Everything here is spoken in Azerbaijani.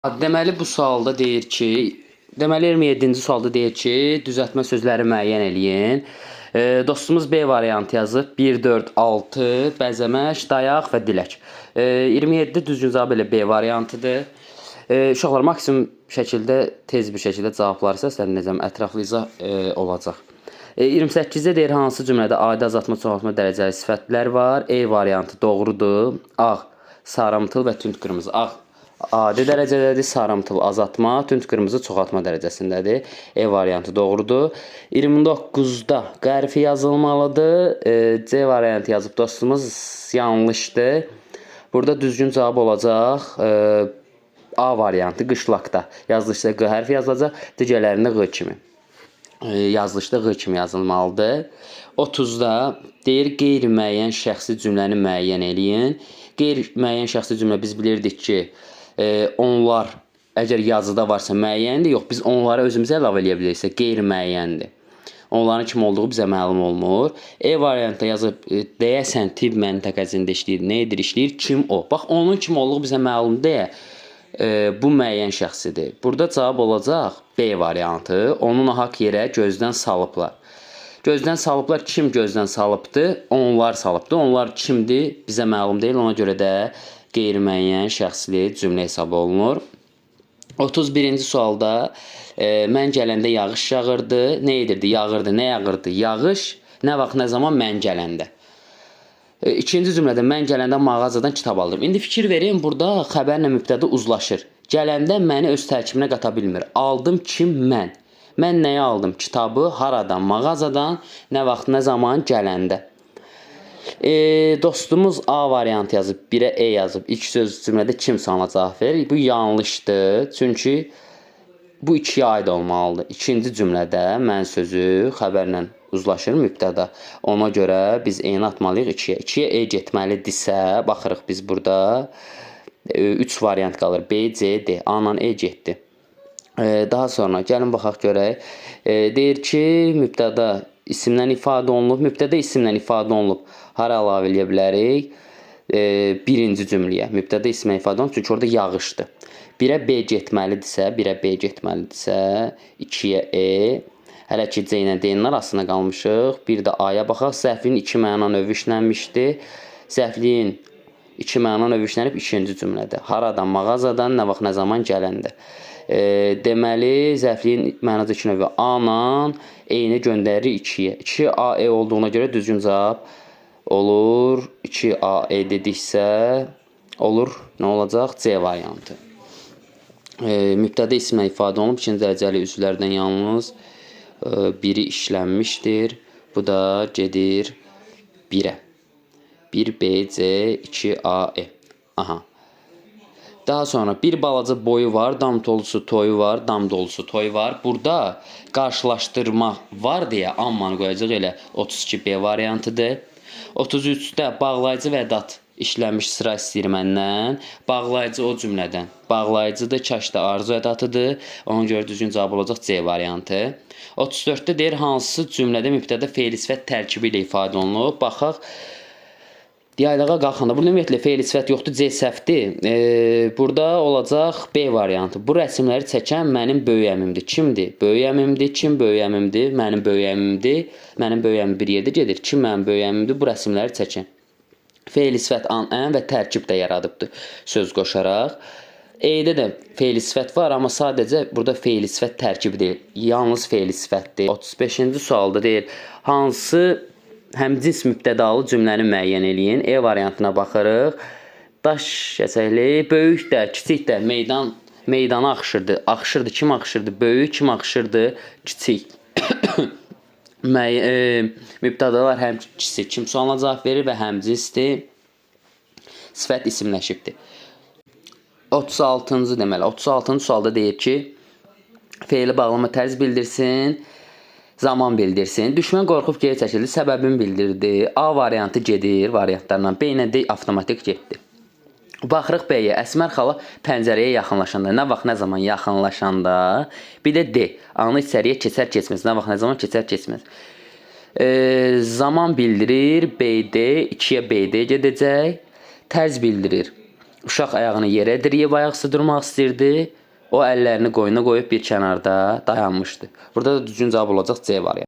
Deməli bu sualda deyir ki, deməli 27-ci sualda deyir ki, düzəltmə sözləri müəyyən eləyin. Dostumuz B variantı yazıb. 1, 4, 6, bəzəmək, dayaq və dilək. 27 düzgün cavab elə B variantıdır. Uşaqlar maksimum şəkildə, tez bir şəkildə cavabları səsləndirəcəm, ətraflı izah olacaq. 28-də deyir hansı cümlədə adi azaltma, çoxaltma dərəcəli sifətlər var? E variantı doğrudur. Ağ, sarımtıl və tünd qırmızı. Ağ adi dərəcədədir, sarımtıl azaltma, tünd qırmızı çoxaltma dərəcəsindədir. E variantı doğrudur. 29-da qərfi yazılmalıdır. C variantı yazıb dostumuz, yanlışdır. Burada düzgün cavab olacaq A variantı, qışlaqda. Yazılışda Q hərfi yazılacaq, digərlərində Q kimi. Yazılışda Q kimi yazılmalıdır. 30-da deyir qeyri-müəyyən şəxsi cümləni müəyyən eləyin. Qeyri-müəyyən şəxsi cümlə biz bilirdik ki, onlar əgər yazıda varsa müəyyəndir, yox biz onları özümüzə əlavə eləyə biliriksə qeyri-müəyyəndir. Onların kim olduğu bizə məlum olmur. E variantda yazıb deyəsən tibb məntəqəsində işləyir. Nə edir, işləyir? Kim o? Bax onun kim olduğu bizə məlum deyə. Bu müəyyən şəxsidir. Burada cavab olacaq B variantı. Onun haqq yerə gözdən salıblar. Gözdən salıblar. Kim gözdən salıbdır? Onlar salıbdır. Onlar kimdir? Bizə məlum deyil. Ona görə də qeyri-müəyyən şəxsli cümlə hesab olunur. 31-ci sualda mən gələndə yağış yağırdı. Nə edirdi? Yağırdı. Nə yağırdı? Yağış nə vaxt, nə zaman? Mən gələndə. İkinci cümlədə mən gələndə mağazadan kitab aldım. İndi fikir verin, burada xəbərlə mübtəda uzlaşır. Gələndə məni öz tərkibinə qata bilmir. Aldım kim? Mən. Mən nəyi aldım? Kitabı haradan? Mağazadan. Nə vaxt, nə zaman? Gələndə. Dostumuz A variantı yazıb, 1-ə E yazıb. İlk söz cümlədə kim sana cavab verir? Bu yanlışdır. Çünki bu ikiyə aid olmalıdır. İkinci cümlədə mən sözü xəbərlə uzlaşır mübtəda. Ona görə biz E-ni atmalıyıq 2-yə. 2-yə E getməlidirsə, baxırıq biz burada 3 variant qalır. B, C, D. A-la E getdi. Daha sonra gəlin baxaq görək. Deyir ki, mübtəda isimlə ifadə olunub. Mübtəda isimlə ifadə olunub. Hara əlavə eləyə bilərik? Birinci cümləyə. Mübtəda isimlə ifadə olunub. Çünki orada yağışdır. 1-ə B getməlidirsə, 1-ə B getməlidirsə, 2-yə E. Hələ ki, C ilə D-nin arasında qalmışıq. Bir də A-ya baxaq. Zərfliyin 2 məna növü işlənmişdir. Zərfliyin 2 məna növü işlənib 2-ci cümlədə. Haradan, mağazadan, nə vaxt, nə zaman gələndə. Deməli, zərfliyin mənaca 2 növü A-la E-ni göndərir 2-yə. 2A-E olduğuna görə düzgün cavab olur. 2A-E dediksə, olur. Nə olacaq? C variantı. Mübtəda ismlə ifadə olunub. İkinci dərəcəli üzvlərdən yalnız biri işlənmişdir. Bu da gedir 1-ə. 1B, C, 2A-E. Aha. Daha sonra bir balaca boyu var, dam dolusu toyu var, dam dolusu toyu var. Burada qarşılaşdırma var deyə ammanı qoyacaq, elə 32B variantıdır. 33-də bağlayıcı və dat işlənmiş sıra istəyir məndən. Bağlayıcı o cümlədən. Bağlayıcıdır, kaşda arzu ədatıdır. Ona görə düzgün cavab olacaq C variantı. 34-də deyir hansı cümlədə mübtəda fe'li sifət tərkibi ilə ifadə olunub. Baxaq. Diyaloqa qalxanda. Burada ümumiyyətlə fe'li sifət yoxdur, C səhvdir. Burada olacaq B variantı. Bu rəsmləri çəkən mənim böyük əmimdir. Kimdir? Böyük əmimdir. Kim böyük əmimdir? Mənim böyük əmimdir. Mənim böyük əmim bir yerdə gedir. Kim mənim böyük əmimdir? Bu rəsmləri çəkən. Fe'li sifət an, ən və tərkib də yaradıbdır söz qoşaraq. E-də də fe'li sifət var, amma sadəcə burada fe'li sifət tərkibi deyil. Yalnız fe'li sifətdir. 35-ci sualda deyir hansı həmcins mübtədalı cümləni müəyyən eləyin. E variantına baxırıq. Daş kəsəkli, böyük də, kiçik də meydana axışırdı. Axışırdı, kim axışırdı? Böyük, kim axışırdı? Kiçik. Mübtədalar həm kiçik, kim sualına cavab verir və həmcinsdir. Sifət isimləşibdir. 36-cı deməli, 36-cı sualda deyir ki, fe'li bağlama tərz bildirsin, zaman bildirsin. Düşmən qorxub geri çəkildi, səbəbini bildirdi. A variantı gedir, variantlarla. B ilə D avtomatik getdi. Baxırıq B-yə. Əsmər xala pəncərəyə yaxınlaşanda, nə vaxt, nə zaman yaxınlaşanda. Bir də D. Anı içəriyə keçər keçməz. Nə vaxt, nə zaman keçər keçməz. Zaman bildirir. BD 2-yə BD gedəcək. Tərz bildirir. Uşaq ayağını yerə dirəyib ayaqüstə durmaq istəyirdi. O əllərini qoynuna qoyub bir kənarda dayanmışdı. Burada da düzgün cavab olacaq C variantı.